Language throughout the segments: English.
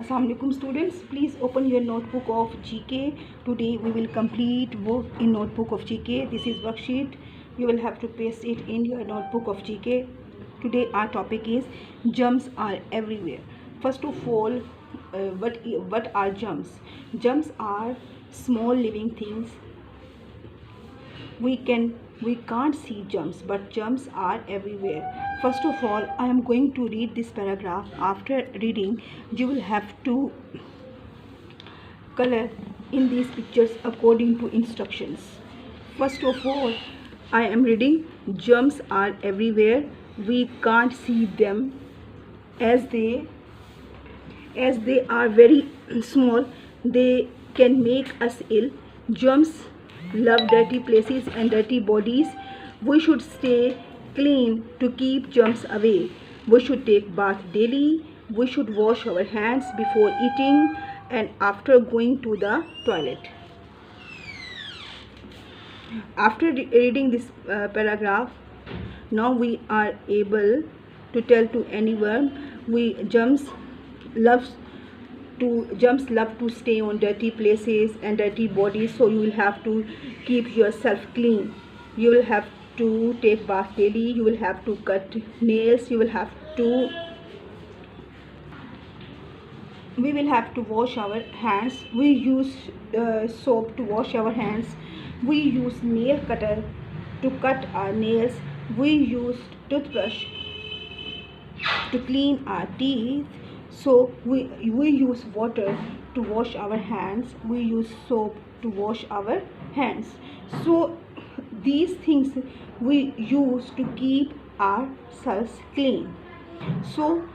Assalamualaikum students, please open your notebook of GK. Today we will complete work in notebook of GK. This is worksheet. You will have to paste it in your notebook of GK. Today our topic is germs are everywhere. First of all, what are germs? Germs are small living things. We can't see germs, but germs are everywhere. First of all, I am going to read this paragraph. After reading, you will have to color in these pictures according to instructions. First of all, I am reading. Germs are everywhere. We can't see them as they are very small. They can make us ill. Germs love dirty places and dirty bodies. We should stay clean to keep germs away. We should take bath daily. We should wash our hands before eating and after going to the toilet. After reading this paragraph, now we are able to tell to anyone germs love to stay on dirty places and dirty bodies, so you will have to keep yourself clean. You will have to take bath daily. You will have to cut nails. We will have to wash our hands. We use soap to wash our hands. We use nail cutter to cut our nails. We use toothbrush to clean our teeth. So we use water to wash our hands. We use soap to wash our hands. So these things we use to keep ourselves clean. So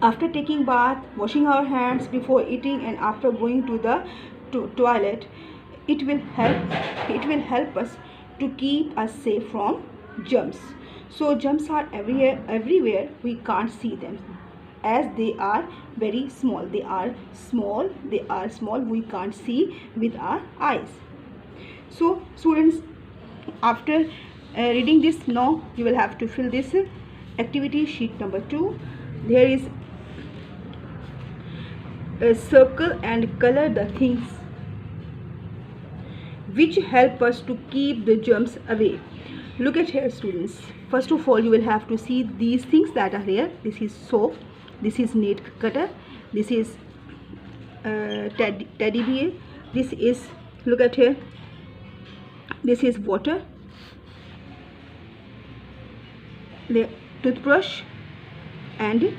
after taking bath, washing our hands before eating and after going to the toilet, it will help us to keep us safe from germs. So germs are everywhere. We can't see them as they are very small. They are small. We can't see with our eyes. So students, after reading this, now you will have to fill this activity sheet number 2. There is a circle and color the things which help us to keep the germs away. Look at here students. First of all, you will have to see these things that are here. This is soap, this is nail cutter, this is teddy bear, this is, look at here, this is water, the toothbrush, and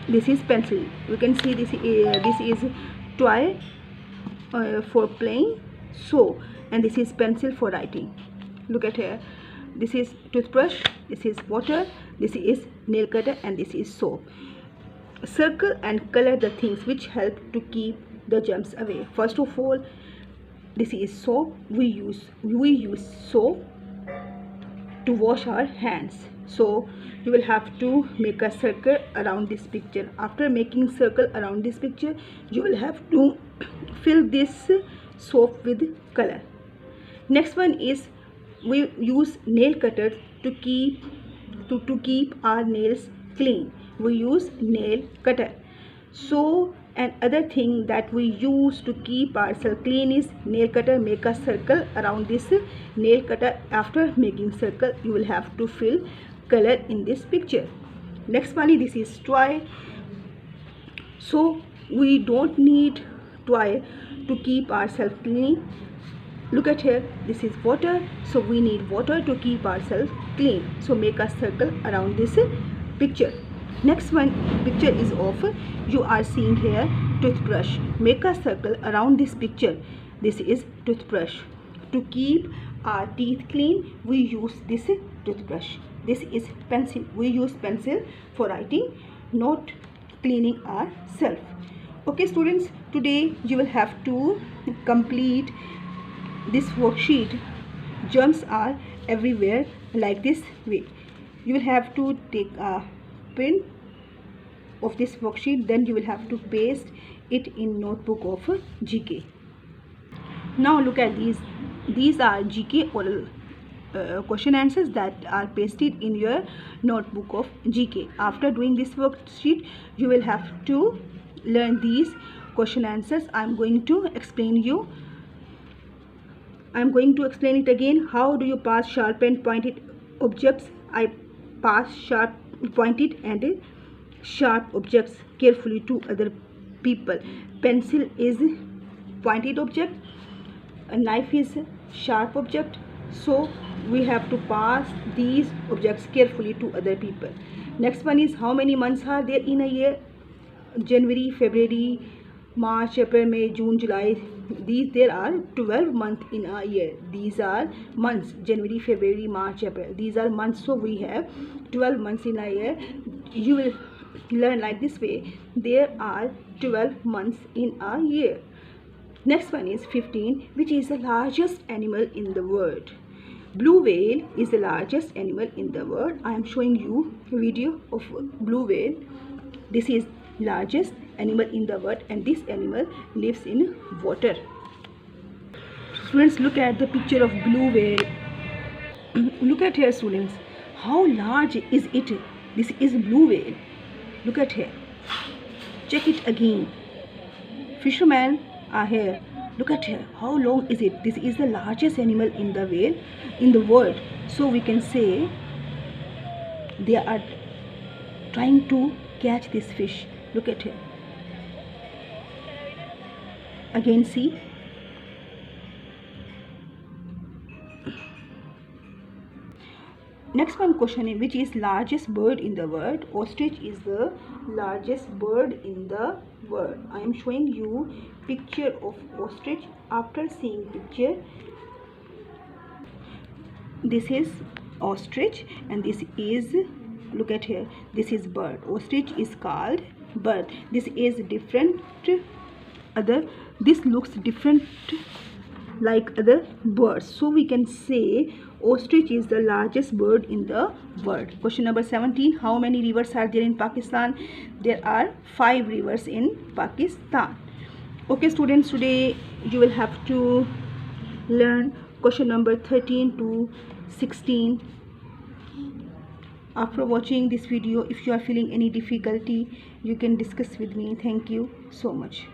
this is pencil. You can see this is toy for playing. So, and this is pencil for writing. Look at here, this is toothbrush, this is water, this is nail cutter, and this is soap. Circle and color the things which help to keep the germs away. First of all, this is soap. We use soap to wash our hands. So you will have to make a circle around this picture. After making circle around this picture, you will have to fill this soap with color. Next one is we use nail cutter to keep our nails clean. We use nail cutter. So another thing that we use to keep ourselves clean is nail cutter. Make a circle around this nail cutter. After making circle, you will have to fill color in this picture. Next one is, this is toy. So we don't need toy to keep ourselves clean. Look at here, this is water. So we need water to keep ourselves clean. So make a circle around this picture. Next one picture is of, you are seeing here, toothbrush. Make a circle around this picture. This is toothbrush. To keep our teeth clean, we use this toothbrush. This is pencil. We use pencil for writing, not cleaning ourselves. Okay students, today you will have to complete this worksheet. Germs are everywhere, like this way. You will have to take a print of this worksheet, then you will have to paste it in notebook of GK. Now look at these are GK oral question answers that are pasted in your notebook of GK. After doing this worksheet, you will have to learn these question answers, I'm going to explain it again. How do you pass sharp and pointed objects? I pass sharp, pointed and sharp objects carefully to other people. Pencil is pointed object, a knife is sharp object, so we have to pass these objects carefully to other people. Next one is, how many months are there in a year? January, February, March, April, May, June, July. There are 12 months in a year. These are months. January, February, March, April. These are months. So we have 12 months in a year. You will learn like this way. There are 12 months in a year. Next one is 15. Which is the largest animal in the world? Blue whale is the largest animal in the world. I am showing you a video of blue whale. This is largest animal in the world, and this animal lives in water. Students, look at the picture of blue whale. Look at here, students. How large is it? This is blue whale. Look at here. Check it again. Fishermen are here. Look at here. How long is it? This is the largest animal in the world. So we can say they are trying to catch this fish. Look at here. Again, see. Next one question is, which is largest bird in the world? Ostrich is the largest bird in the world. I am showing you picture of ostrich. After seeing picture, this is ostrich and this is, look at here, this is bird. Ostrich is called bird. This is different this looks different like other birds, so we can say ostrich is the largest bird in the world. Question number 17. How many rivers are there in Pakistan? There are 5 rivers in Pakistan. Okay students, today you will have to learn question number 13 to 16. After watching this video, if you are feeling any difficulty, you can discuss with me. Thank you so much.